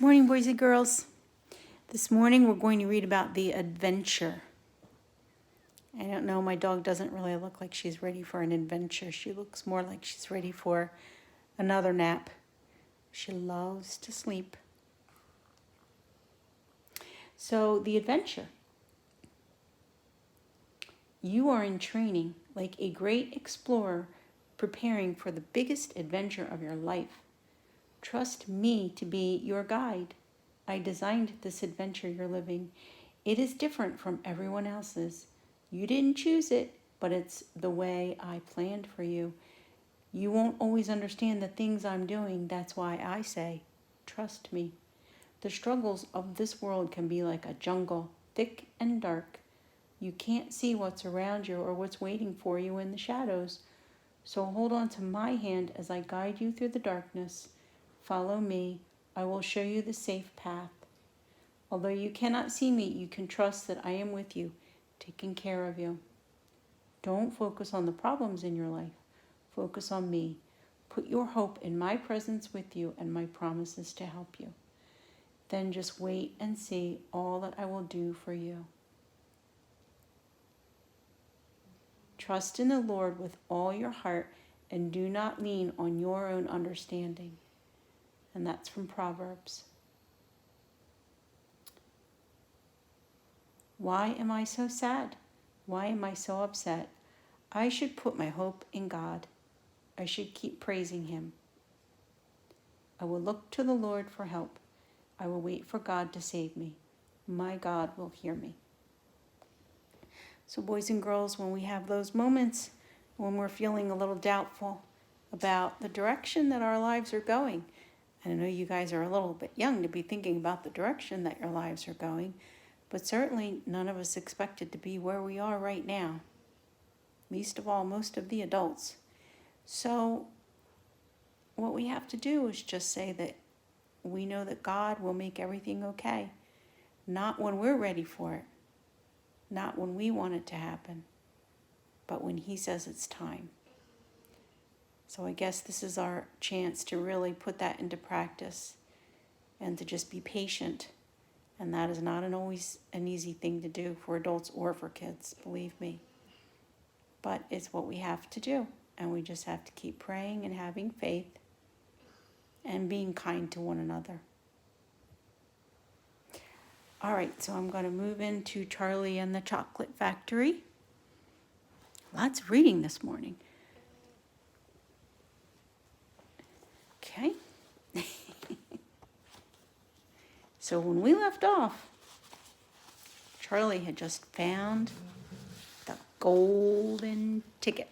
Morning, boys and girls. This morning we're going to read about the adventure. I don't know, my dog doesn't really look like she's ready for an adventure. She looks more like she's ready for another nap. She loves to sleep. So, the adventure. You are in training like a great explorer preparing for the biggest adventure of your life. Trust me to be your guide. I designed this adventure you're living. It is different from everyone else's. You didn't choose it, but it's the way I planned for you. You won't always understand the things I'm doing. That's why I say, trust me. The struggles of this world can be like a jungle, thick and dark. You can't see what's around you or what's waiting for you in the shadows. So hold on to my hand as I guide you through the darkness. Follow me. I will show you the safe path. Although you cannot see me, you can trust that I am with you, taking care of you. Don't focus on the problems in your life. Focus on me. Put your hope in my presence with you and my promises to help you. Then just wait and see all that I will do for you. Trust in the Lord with all your heart and do not lean on your own understanding. And that's from Proverbs. Why am I so sad? Why am I so upset? I should put my hope in God. I should keep praising Him. I will look to the Lord for help. I will wait for God to save me. My God will hear me. So, boys and girls, when we have those moments when we're feeling a little doubtful about the direction that our lives are going, and I know you guys are a little bit young to be thinking about the direction that your lives are going, but certainly none of us expected to be where we are right now. Least of all, most of the adults. So what we have to do is just say that we know that God will make everything okay. Not when we're ready for it. Not when we want it to happen. But when He says it's time. So I guess this is our chance to really put that into practice and to just be patient. And that is not always an easy thing to do for adults or for kids, believe me. But it's what we have to do. And we just have to keep praying and having faith and being kind to one another. All right, so I'm going to move into Charlie and the Chocolate Factory. Lots of reading this morning. Okay. So when we left off, Charlie had just found the golden ticket.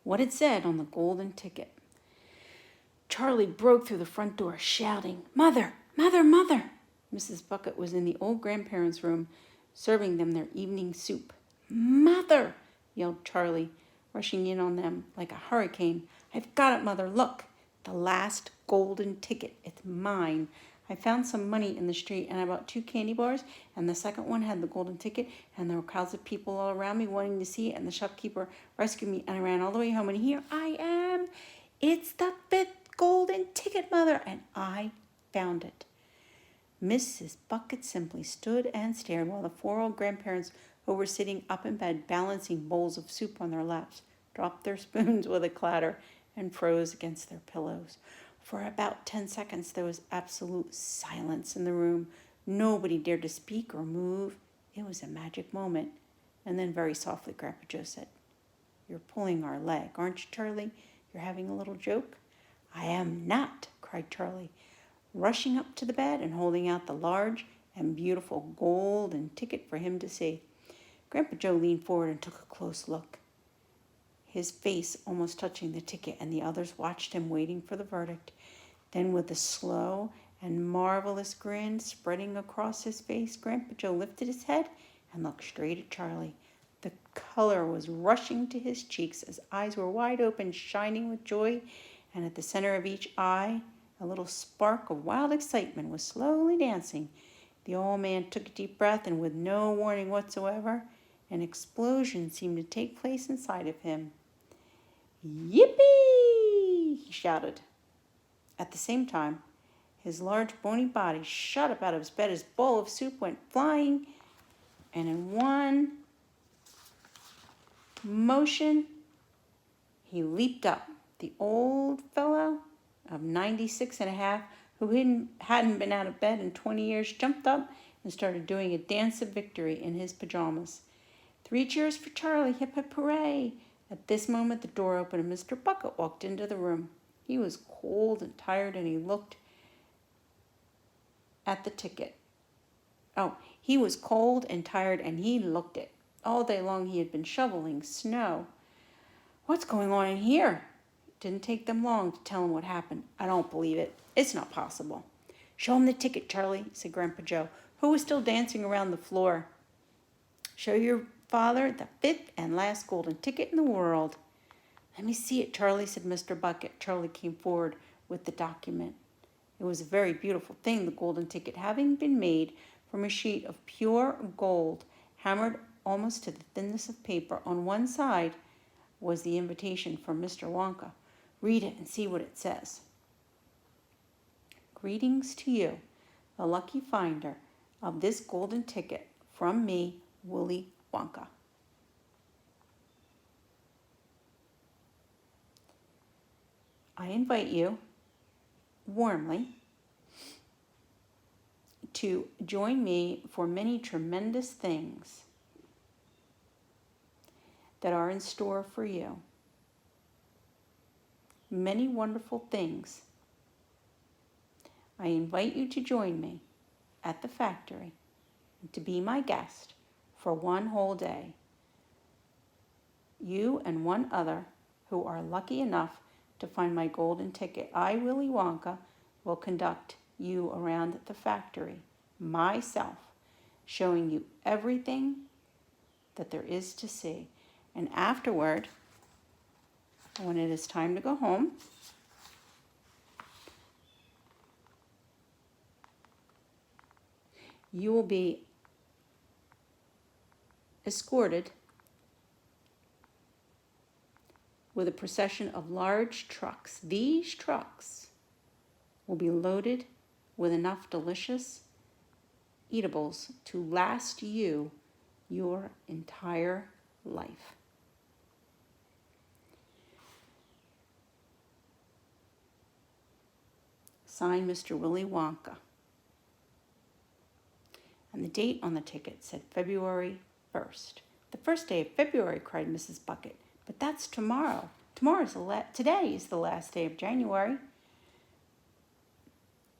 What it said on the golden ticket. Charlie broke through the front door shouting, "Mother, Mother, Mother!" Mrs. Bucket was in the old grandparents' room serving them their evening soup. "Mother!" yelled Charlie, rushing in on them like a hurricane. "I've got it, Mother. Look, the last golden ticket. It's mine. I found some money in the street and I bought 2 candy bars, and the second one had the golden ticket, and there were crowds of people all around me wanting to see it, and the shopkeeper rescued me, and I ran all the way home, and here I am. It's the 5th golden ticket, Mother, and I found it." Mrs. Bucket simply stood and stared while the 4 old grandparents who were sitting up in bed balancing bowls of soup on their laps dropped their spoons with a clatter and froze against their pillows. For about 10 seconds there was absolute silence in the room. Nobody dared to speak or move. It was a magic moment. And then very softly Grandpa Joe said, "You're pulling our leg, aren't you, Charlie? You're having a little joke?" "I am not," cried Charlie, rushing up to the bed and holding out the large and beautiful golden ticket for him to see. Grandpa Joe leaned forward and took a close look, his face almost touching the ticket, and the others watched him, waiting for the verdict. Then, with a slow and marvelous grin spreading across his face, Grandpa Joe lifted his head and looked straight at Charlie. The color was rushing to his cheeks. His eyes were wide open, shining with joy, and at the center of each eye, a little spark of wild excitement was slowly dancing. The old man took a deep breath, and with no warning whatsoever, An explosion seemed to take place inside of him. "Yippee!" he shouted. At the same time, his large bony body shot up out of his bed. His bowl of soup went flying, and in one motion, he leaped up. The old fellow of 96 and a half, who hadn't been out of bed in 20 years, jumped up and started doing a dance of victory in his pajamas. 3 cheers for Charlie, hip hip hooray! At this moment the door opened and Mr. Bucket walked into the room. He was cold and tired, and he looked at the ticket. He was cold and tired, and he looked it. All day long he had been shoveling snow. "What's going on in here?" It didn't take them long to tell him what happened. "I don't believe it. It's not possible." "Show him the ticket, Charlie," said Grandpa Joe, who was still dancing around the floor. "Show your father the 5th and last golden ticket in the world." "Let me see it, Charlie," said Mr. Bucket. Charlie came forward with the document. It was a very beautiful thing, the golden ticket having been made from a sheet of pure gold, hammered almost to the thinness of paper. On one side was the invitation from Mr. Wonka. Read it and see what it says. "Greetings to you, the lucky finder of this golden ticket, from me, Willy Wonka. I invite you warmly to join me for many tremendous things that are in store for you. Many wonderful things. I invite you to join me at the factory and to be my guest for one whole day. You and one other who are lucky enough to find my golden ticket. I, Willy Wonka, will conduct you around the factory myself, showing you everything that there is to see. And afterward, when it is time to go home, you will be escorted with a procession of large trucks. These trucks will be loaded with enough delicious eatables to last you your entire life. Signed, Mr. Willy Wonka. And the date on the ticket said February 1st. "The first day of February," cried Mrs. Bucket. "But that's tomorrow. Today is the last day of January."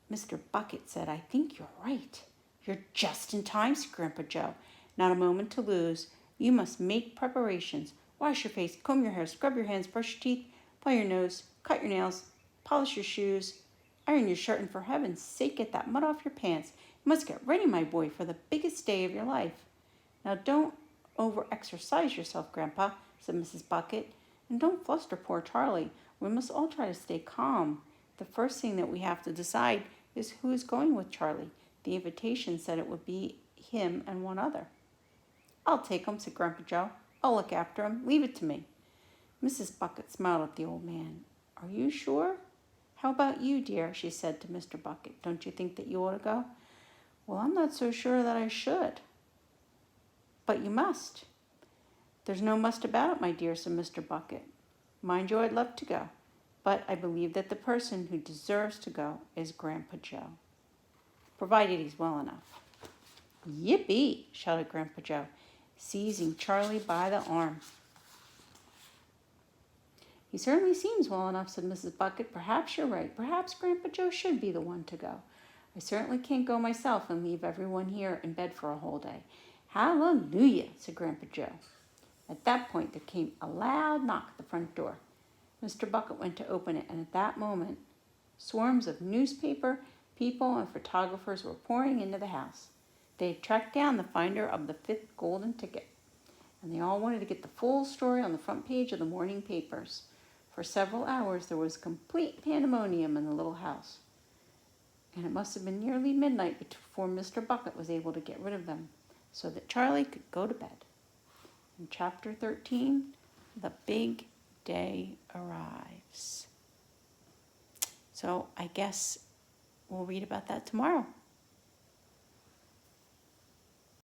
Mr. Bucket said, "I think you're right." "You're just in time," said Grandpa Joe. "Not a moment to lose. You must make preparations. Wash your face, comb your hair, scrub your hands, brush your teeth, blow your nose, cut your nails, polish your shoes, iron your shirt, and for heaven's sake, get that mud off your pants. You must get ready, my boy, for the biggest day of your life." "Now don't over-exercise yourself, Grandpa," said Mrs. Bucket, "and don't fluster poor Charlie. We must all try to stay calm. The first thing that we have to decide is who is going with Charlie. The invitation said it would be him and one other." "I'll take him," said Grandpa Joe. "I'll look after him. Leave it to me." Mrs. Bucket smiled at the old man. "Are you sure? How about you, dear?" she said to Mr. Bucket. "Don't you think that you ought to go?" "Well, I'm not so sure that I should." "But you must." "There's no must about it, my dear," said Mr. Bucket. "Mind you, I'd love to go, but I believe that the person who deserves to go is Grandpa Joe, provided he's well enough." "Yippee!" shouted Grandpa Joe, seizing Charlie by the arm. "He certainly seems well enough," said Mrs. Bucket. "Perhaps you're right. Perhaps Grandpa Joe should be the one to go. I certainly can't go myself and leave everyone here in bed for a whole day." "Hallelujah," said Grandpa Joe. At that point there came a loud knock at the front door. Mr. Bucket went to open it, and at that moment swarms of newspaper people and photographers were pouring into the house. They had tracked down the finder of the 5th golden ticket, and they all wanted to get the full story on the front page of the morning papers. For several hours there was complete pandemonium in the little house, and it must have been nearly midnight before Mr. Bucket was able to get rid of them so that Charlie could go to bed. In chapter 13, the big day arrives. So I guess we'll read about that tomorrow.